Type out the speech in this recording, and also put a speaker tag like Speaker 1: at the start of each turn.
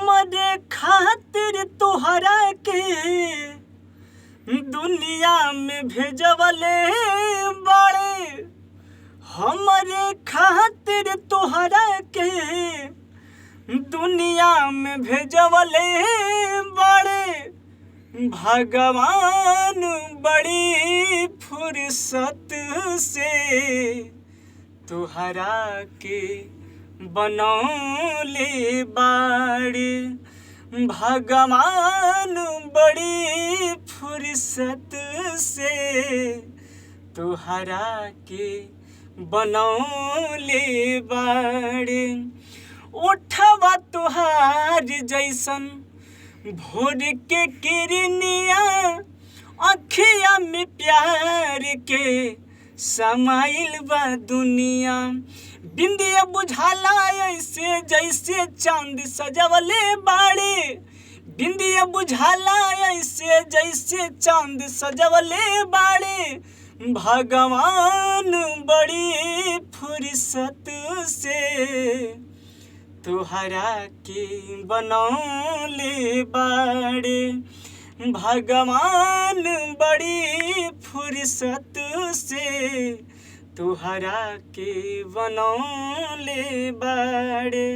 Speaker 1: हमरे खातिर तोहरा के दुनिया में भेजवले बाड़े। हमरे खातिर तोहरा के दुनिया में भेजवले बाड़े। भगवान बड़ी फुर्सत से तोहरा के बनौले बाड़े। भगवान बड़ी फुर्सत से तोहरा के बनौले बाड़े। ओठवा तोहार जैसन भोर के किरनिया, अखिया में प्यार के समाइल बा दुनिया। बिंदिया बुझाला ऐसे जैसे चांद सजवले बाड़े। बिंदिया बुझाला ऐसे जैसे चांद सजवले बाड़े। भगवान बड़ी फुर्सत से तोहरा के बनौले बाड़े। भगवान बड़ी फुर्सत से तोहरा के बनौले बाड़े।